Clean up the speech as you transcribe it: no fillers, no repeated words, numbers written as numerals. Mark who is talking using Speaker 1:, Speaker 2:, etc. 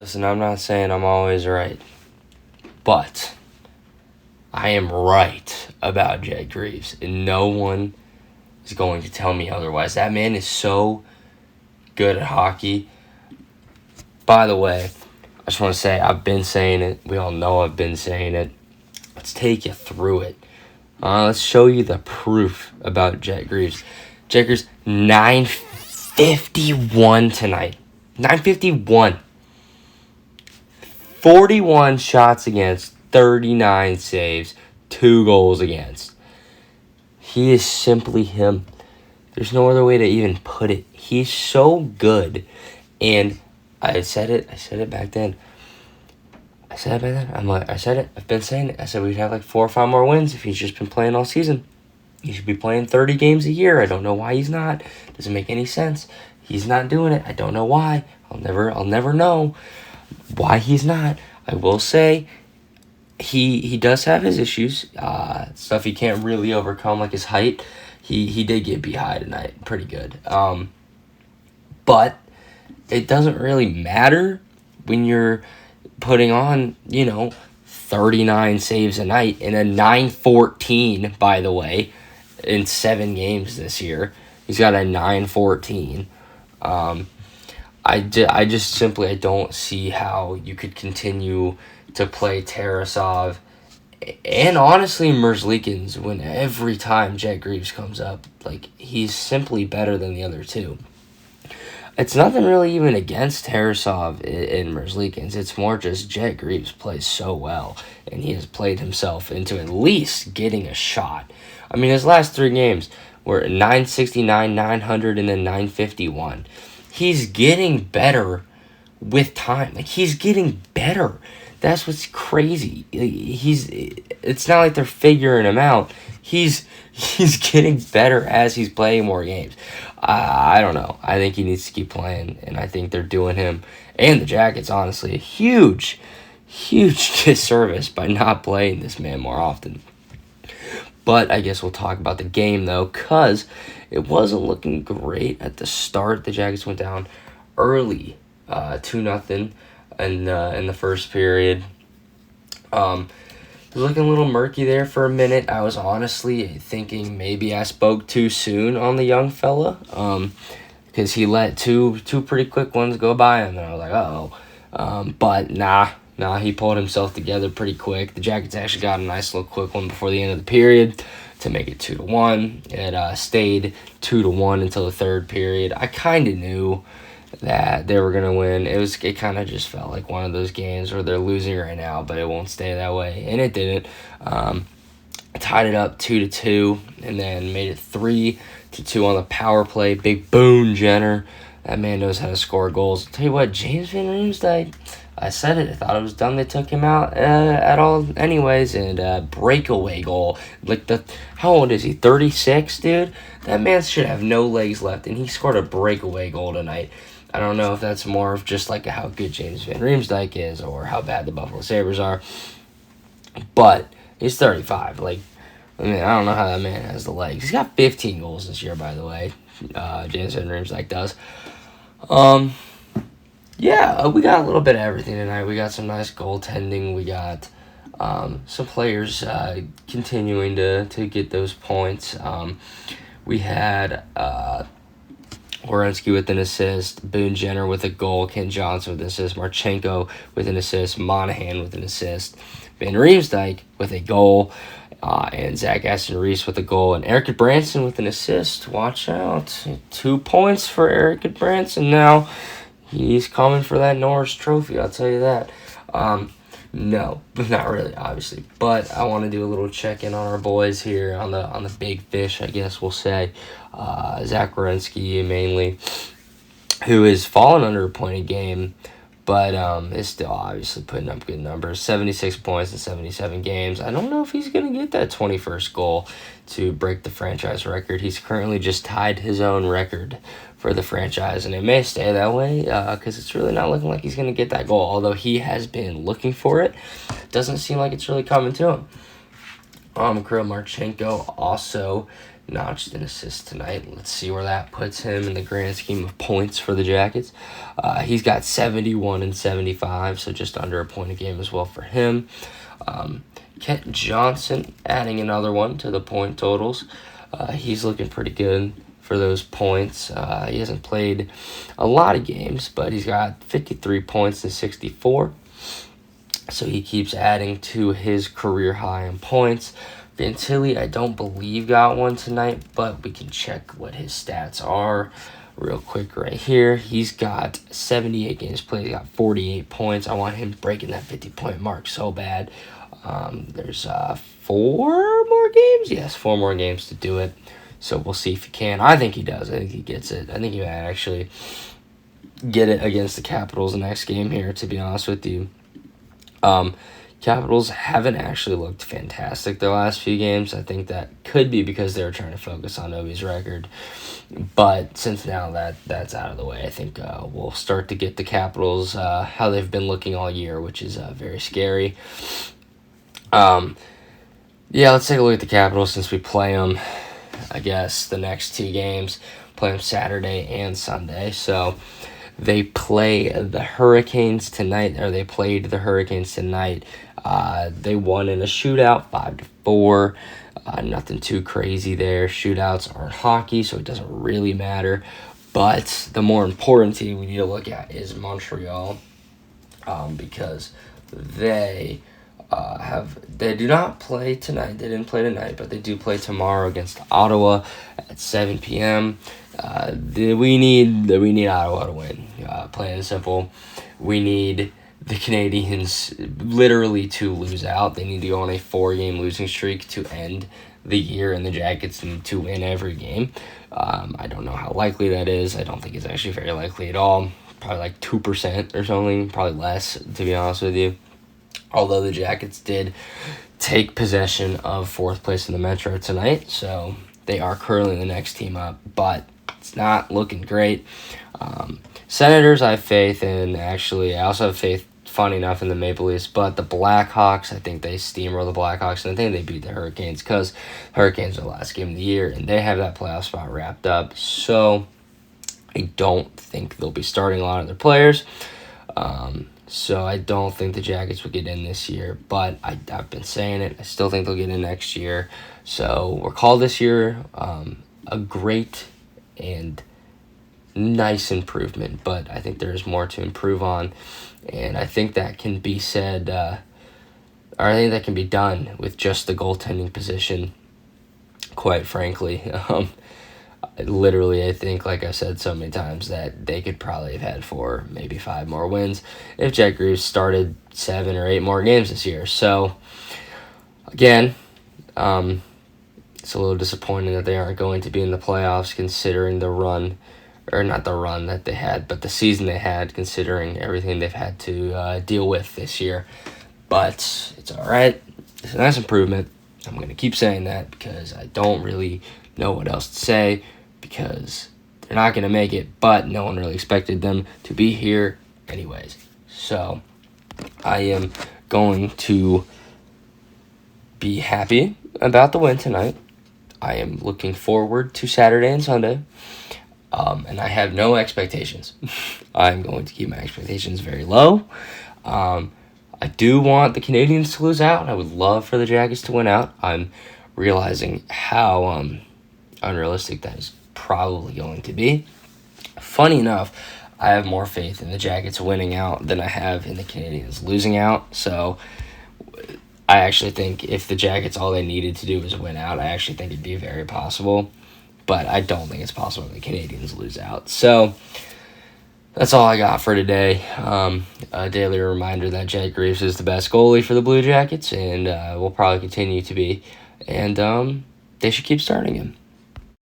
Speaker 1: Listen, I'm not saying I'm always right, but I am right about Jed Greaves, and no one is going to tell me otherwise. That man is so good at hockey. By the way, I just want to say I've been saying it. We all know I've been saying it. Let's take you through it. Let's show you the proof about Jed Greaves. Jed Greaves, 951 tonight. 951. 41 shots against, 39 saves, 2 goals against. He is simply him. There's no other way to even put it. He's so good. And I said it back then. I've been saying it. I said we'd have like 4 or 5 more wins if he's just been playing all season. He should be playing 30 games a year. I don't know why he's not. Doesn't make any sense. He's not doing it. I don't know why. I'll never know why he's not. I will say he does have his issues. Stuff he can't really overcome, like his height. He did get beat high tonight. Pretty good. But it doesn't really matter when you're putting on, 39 saves a night and a 914, by the way, in 7 games this year. He's got a 914. I just simply don't see how you could continue to play Tarasov and honestly Merzlikins when every time Jed Greaves comes up. Like, he's simply better than the other two. It's nothing really even against Tarasov and Merzlikins. It's more just Jed Greaves plays so well, and he has played himself into at least getting a shot. I mean, his last 3 games were 969, 900, and then 951. He's getting better with time. Like, he's getting better. That's what's crazy. It's not like they're figuring him out. He's getting better as he's playing more games. I don't know. I think he needs to keep playing, and I think they're doing him and the Jackets, honestly, a huge disservice by not playing this man more often. But I guess we'll talk about the game, though, because it wasn't looking great at the start. The Jackets went down early, 2-0 in the first period. It was looking a little murky there for a minute. I was honestly thinking maybe I spoke too soon on the young fella, because he let two pretty quick ones go by him, and I was like, uh-oh. But nah, he pulled himself together pretty quick. The Jackets actually got a nice little quick one before the end of the period to make it 2-1. It stayed 2-1 until the third period. I kind of knew that they were gonna win. It kind of just felt like one of those games where they're losing right now, but it won't stay that way, and it didn't. Tied it up 2-2, and then made it 3-2 on the power play. Big Boone Jenner. That man knows how to score goals. I'll tell you what, James Van Riemsdyk, I said it. I thought it was dumb they took him out at all anyways. And breakaway goal. How old is he? 36, dude? That man should have no legs left, and he scored a breakaway goal tonight. I don't know if that's more of just like how good James Van Riemsdyk is or how bad the Buffalo Sabers are. But he's 35. I don't know how that man has the legs. He's got 15 goals this year, by the way. James Van Riemsdyk does. Yeah, we got a little bit of everything tonight. We got some nice goaltending. We got some players continuing to get those points. We had Werenski with an assist, Boone Jenner with a goal, Ken Johnson with an assist, Marchenko with an assist, Monahan with an assist, Van Riemsdyk with a goal, and Zach Aston-Reese with a goal, and Eric Branson with an assist. Watch out. 2 points for Eric Branson now. He's coming for that Norris Trophy, I'll tell you that. No, not really, obviously. But I want to do a little check-in on our boys here, on the big fish, I guess we'll say. Zach Werenski, mainly, who is fallen under a point a game, but is still obviously putting up good numbers. 76 points in 77 games. I don't know if he's going to get that 21st goal to break the franchise record. He's currently just tied his own record for the franchise, and it may stay that way because it's really not looking like he's going to get that goal, although he has been looking for it. Doesn't seem like it's really coming to him. Kirill Marchenko also notched in assists tonight. Let's see where that puts him in the grand scheme of points for the Jackets. He's got 71 and 75, so just under a point a game as well for him. Kent Johnson adding another one to the point totals. He's looking pretty good for those points. He hasn't played a lot of games, but he's got 53 points in 64. So he keeps adding to his career high in points. Fantilli, I don't believe got one tonight, but we can check what his stats are real quick right here. He's got 78 games played. He got 48 points. I want him breaking that 50-point mark so bad. There's 4 more games? Yes, 4 more games to do it. So we'll see if he can. I think he does. I think he gets it. I think he might actually get it against the Capitals next game here, to be honest with you. Capitals haven't actually looked fantastic their last few games. I think that could be because they were trying to focus on Ovi's record. But since now that's out of the way, I think we'll start to get the Capitals how they've been looking all year, which is very scary. Let's take a look at the Capitals since we play them, I guess, the next 2 games. Play them Saturday and Sunday. So they play the Hurricanes tonight, or they played the Hurricanes tonight. They won in a shootout, 5-4. Nothing too crazy there. Shootouts aren't hockey, so it doesn't really matter. But the more important team we need to look at is Montreal, because they do not play tonight. They didn't play tonight, but they do play tomorrow against Ottawa at 7 p.m. We need Ottawa to win. Plain and simple. We need the Canadiens literally to lose out. They need to go on a 4-game losing streak to end the year, and the Jackets need to win every game. I don't know how likely that is. I don't think it's actually very likely at all. Probably like 2% or something. Probably less, to be honest with you. Although the Jackets did take possession of 4th place in the Metro tonight, so they are currently the next team up, but it's not looking great. Senators I have faith in, actually. I also have faith, funny enough, in the Maple Leafs, but the Blackhawks, I think they steamroll the Blackhawks, and I think they beat the Hurricanes because Hurricanes are the last game of the year, and they have that playoff spot wrapped up, so I don't think they'll be starting a lot of their players. So I don't think the Jackets will get in this year, but I've been saying it. I still think they'll get in next year. So we're called this year a great and nice improvement, but I think there's more to improve on, and I think that can be said, or I think that can be done with just the goaltending position, quite frankly. Literally, I think, like I said so many times, that they could probably have had 4, maybe 5 more wins if Jack Greaves started 7 or 8 more games this year. So, again, it's a little disappointing that they aren't going to be in the playoffs considering the run, or not the run that they had, but the season they had, considering everything they've had to deal with this year. But it's all right. It's a nice improvement. I'm going to keep saying that because I don't really know what else to say, because they're not going to make it, but no one really expected them to be here anyways. So I am going to be happy about the win tonight. I am looking forward to Saturday and Sunday, and I have no expectations. I'm going to keep my expectations very low. I do want the Canadiens to lose out. I would love for the Jackets to win out. I'm realizing how unrealistic that is probably going to be. Funny enough, I have more faith in the Jackets winning out than I have in the Canadiens losing out. So I actually think if the Jackets, all they needed to do was win out, I actually think it'd be very possible. But I don't think it's possible if the Canadiens lose out. So that's all I got for today. A daily reminder that Jack Greaves is the best goalie for the Blue Jackets, and will probably continue to be. And they should keep starting him.